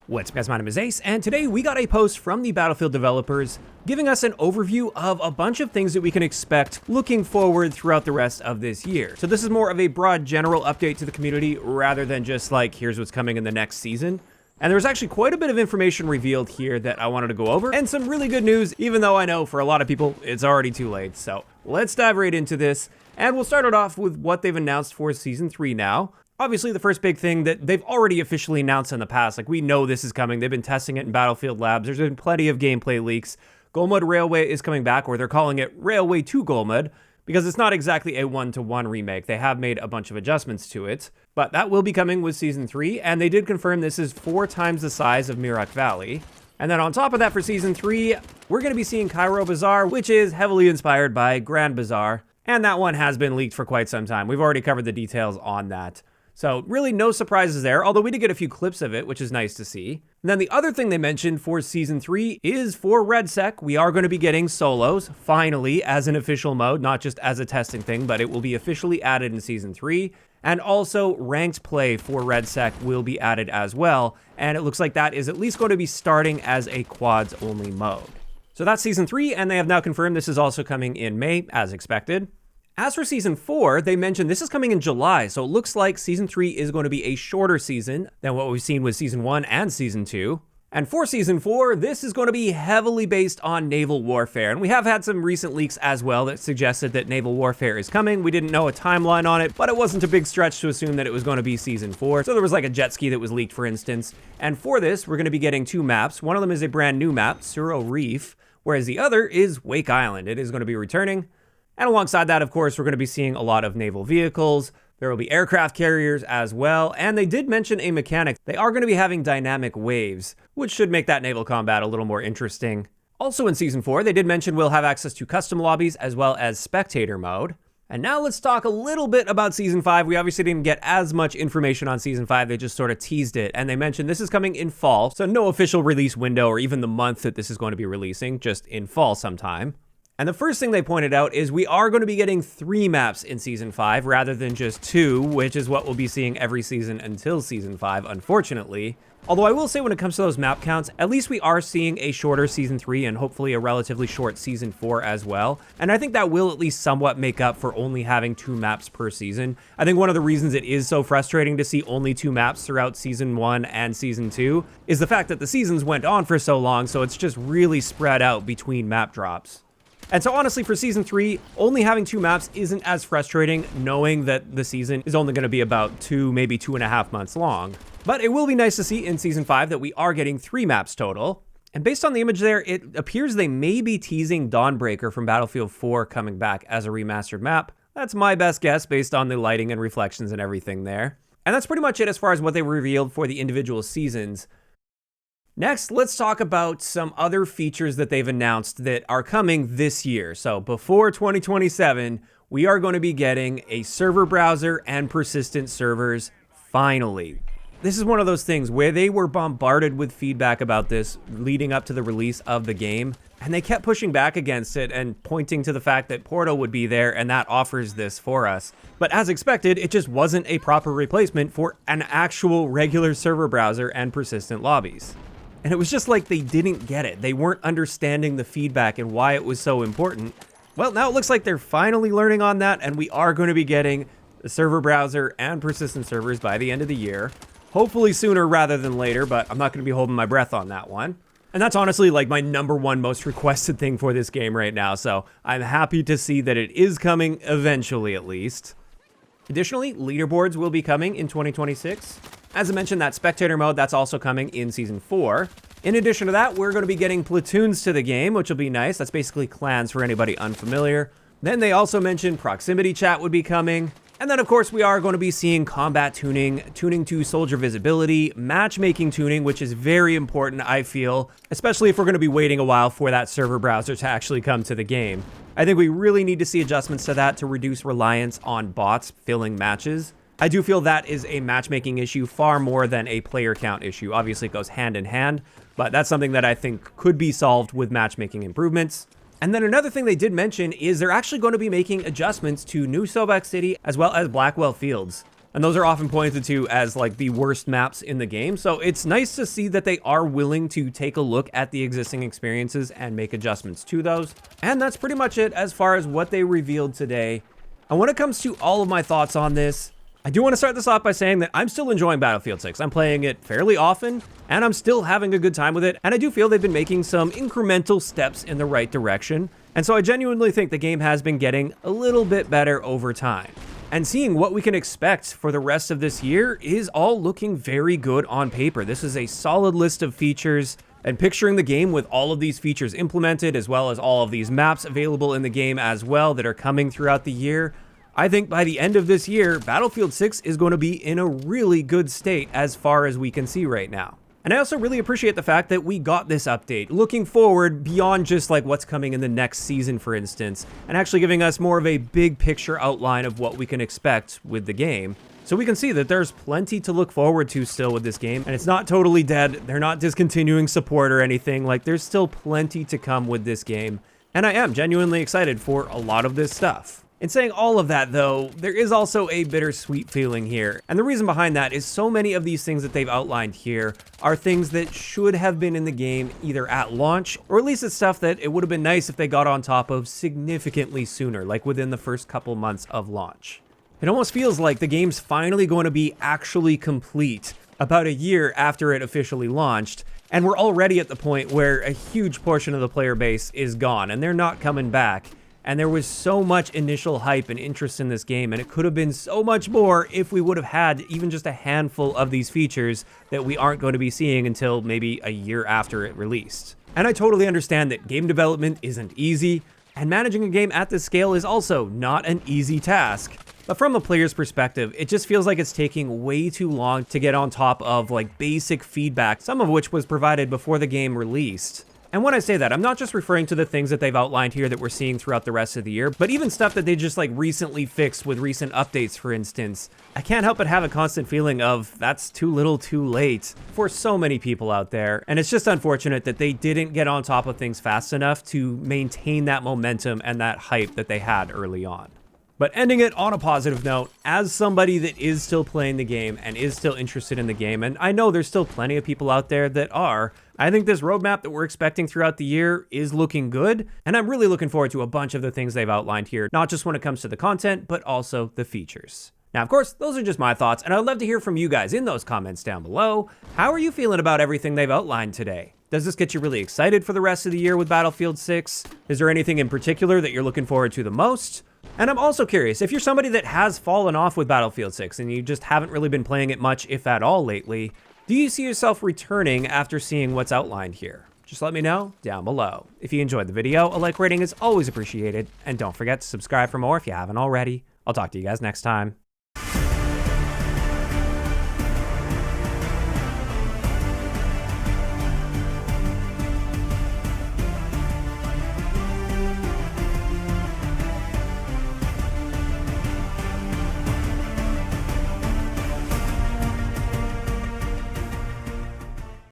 What's up guys, my name is Ace, and today we got a post from the Battlefield developers giving us an overview of a bunch of things that we can expect looking forward throughout the rest of this year. So this is more of a broad general update to the community rather than just like, here's what's coming in the next season. And there's actually quite a bit of information revealed here that I wanted to go over, and some really good news, even though I know for a lot of people it's already too late. So let's dive right into this, and we'll start it off with what they've announced for Season 3 now. Obviously, the first big thing that they've already officially announced in the past, like we know this is coming. They've been testing it in Battlefield Labs. There's been plenty of gameplay leaks. Goal Mode Railway is coming back, or they're calling it Railway 2 Goal Mode, because it's not exactly a one-to-one remake. They have made a bunch of adjustments to it, but that will be coming with Season 3, and they did confirm this is 4 times the size of Mirak Valley. And then on top of that, for Season 3, we're going to be seeing Cairo Bazaar, which is heavily inspired by Grand Bazaar, and that one has been leaked for quite some time. We've already covered the details on that. So really no surprises there, although we did get a few clips of it, which is nice to see. And then the other thing they mentioned for Season 3 is for RedSec, we are going to be getting solos, finally, as an official mode, not just as a testing thing, but it will be officially added in Season 3. And also ranked play for RedSec will be added as well, and it looks like that is at least going to be starting as a quads only mode. So that's Season 3, and they have now confirmed this is also coming in May, as expected. As for Season 4, they mentioned this is coming in July, so it looks like Season 3 is going to be a shorter season than what we've seen with Season 1 and Season 2. And for Season 4, this is going to be heavily based on naval warfare, and we have had some recent leaks as well that suggested that naval warfare is coming. We didn't know a timeline on it, but it wasn't a big stretch to assume that it was going to be Season 4. So there was like a jet ski that was leaked, for instance. And for this, we're going to be getting 2 maps. One of them is a brand new map, Suro Reef, whereas the other is Wake Island. It is going to be returning. And alongside that, of course, we're going to be seeing a lot of naval vehicles. There will be aircraft carriers as well. And they did mention a mechanic. They are going to be having dynamic waves, which should make that naval combat a little more interesting. Also in Season 4, they did mention we'll have access to custom lobbies as well as spectator mode. And now let's talk a little bit about Season 5. We obviously didn't get as much information on Season 5. They just sort of teased it. And they mentioned this is coming in fall. So no official release window or even the month that this is going to be releasing, just in fall sometime. And the first thing they pointed out is we are going to be getting 3 maps in Season 5 rather than just 2, which is what we'll be seeing every season until Season 5, unfortunately. Although I will say when it comes to those map counts, at least we are seeing a shorter Season 3 and hopefully a relatively short Season 4 as well. And I think that will at least somewhat make up for only having 2 maps per season. I think one of the reasons it is so frustrating to see only 2 maps throughout Season 1 and Season 2 is the fact that the seasons went on for so long, so it's just really spread out between map drops. And so honestly, for Season 3, only having 2 maps isn't as frustrating, knowing that the season is only going to be about 2, maybe 2.5 months long. But it will be nice to see in Season 5 that we are getting 3 maps total. And based on the image there, it appears they may be teasing Dawnbreaker from Battlefield 4 coming back as a remastered map. That's my best guess based on the lighting and reflections and everything there. And that's pretty much it as far as what they revealed for the individual seasons. Next, let's talk about some other features that they've announced that are coming this year. So before 2027, we are going to be getting a server browser and persistent servers, finally. This is one of those things where they were bombarded with feedback about this leading up to the release of the game, and they kept pushing back against it and pointing to the fact that Portal would be there and that offers this for us. But as expected, it just wasn't a proper replacement for an actual regular server browser and persistent lobbies. And it was just like they didn't get it. They weren't understanding the feedback and why it was so important. Well, now it looks like they're finally learning on that, and we are going to be getting the server browser and persistent servers by the end of the year. Hopefully sooner rather than later, but I'm not going to be holding my breath on that one. And that's honestly like my #1 most requested thing for this game right now, so I'm happy to see that it is coming eventually at least. Additionally, leaderboards will be coming in 2026. As I mentioned, that spectator mode, that's also coming in Season 4. In addition to that, we're going to be getting platoons to the game, which will be nice. That's basically clans for anybody unfamiliar. Then they also mentioned proximity chat would be coming. And then, of course, we are going to be seeing combat tuning, tuning to soldier visibility, matchmaking tuning, which is very important, I feel, especially if we're going to be waiting a while for that server browser to actually come to the game. I think we really need to see adjustments to that to reduce reliance on bots filling matches. I do feel that is a matchmaking issue far more than a player count issue. Obviously, it goes hand in hand, but that's something that I think could be solved with matchmaking improvements. And then another thing they did mention is they're actually going to be making adjustments to New Sobek City as well as Blackwell Fields. And those are often pointed to as like the worst maps in the game. So it's nice to see that they are willing to take a look at the existing experiences and make adjustments to those. And that's pretty much it as far as what they revealed today. And when it comes to all of my thoughts on this, I do want to start this off by saying that I'm still enjoying Battlefield 6. I'm playing it fairly often, and I'm still having a good time with it, and I do feel they've been making some incremental steps in the right direction. And so I genuinely think the game has been getting a little bit better over time. And seeing what we can expect for the rest of this year is all looking very good on paper. This is a solid list of features, and picturing the game with all of these features implemented, as well as all of these maps available in the game as well that are coming throughout the year, I think by the end of this year, Battlefield 6 is going to be in a really good state as far as we can see right now. And I also really appreciate the fact that we got this update, looking forward beyond just like what's coming in the next season, for instance, and actually giving us more of a big picture outline of what we can expect with the game. So we can see that there's plenty to look forward to still with this game, and it's not totally dead. They're not discontinuing support or anything. Like, there's still plenty to come with this game, and I am genuinely excited for a lot of this stuff. In saying all of that, though, there is also a bittersweet feeling here. And the reason behind that is so many of these things that they've outlined here are things that should have been in the game either at launch, or at least it's stuff that it would have been nice if they got on top of significantly sooner, like within the first couple months of launch. It almost feels like the game's finally going to be actually complete about a year after it officially launched, and we're already at the point where a huge portion of the player base is gone, and they're not coming back. And there was so much initial hype and interest in this game, and it could have been so much more if we would have had even just a handful of these features that we aren't going to be seeing until maybe a year after it released. And I totally understand that game development isn't easy, and managing a game at this scale is also not an easy task. But from the player's perspective, it just feels like it's taking way too long to get on top of like basic feedback, some of which was provided before the game released. And when I say that, I'm not just referring to the things that they've outlined here that we're seeing throughout the rest of the year, but even stuff that they just like recently fixed with recent updates, for instance. I can't help but have a constant feeling of that's too little too late for so many people out there. And it's just unfortunate that they didn't get on top of things fast enough to maintain that momentum and that hype that they had early on. But ending it on a positive note, as somebody that is still playing the game and is still interested in the game, and I know there's still plenty of people out there that are, I think this roadmap that we're expecting throughout the year is looking good, and I'm really looking forward to a bunch of the things they've outlined here, not just when it comes to the content, but also the features. Now, of course, those are just my thoughts, and I'd love to hear from you guys in those comments down below. How are you feeling about everything they've outlined today? Does this get you really excited for the rest of the year with Battlefield 6? Is there anything in particular that you're looking forward to the most? And I'm also curious, if you're somebody that has fallen off with Battlefield 6 and you just haven't really been playing it much, if at all, lately, do you see yourself returning after seeing what's outlined here? Just let me know down below. If you enjoyed the video, a like rating is always appreciated, and don't forget to subscribe for more if you haven't already. I'll talk to you guys next time.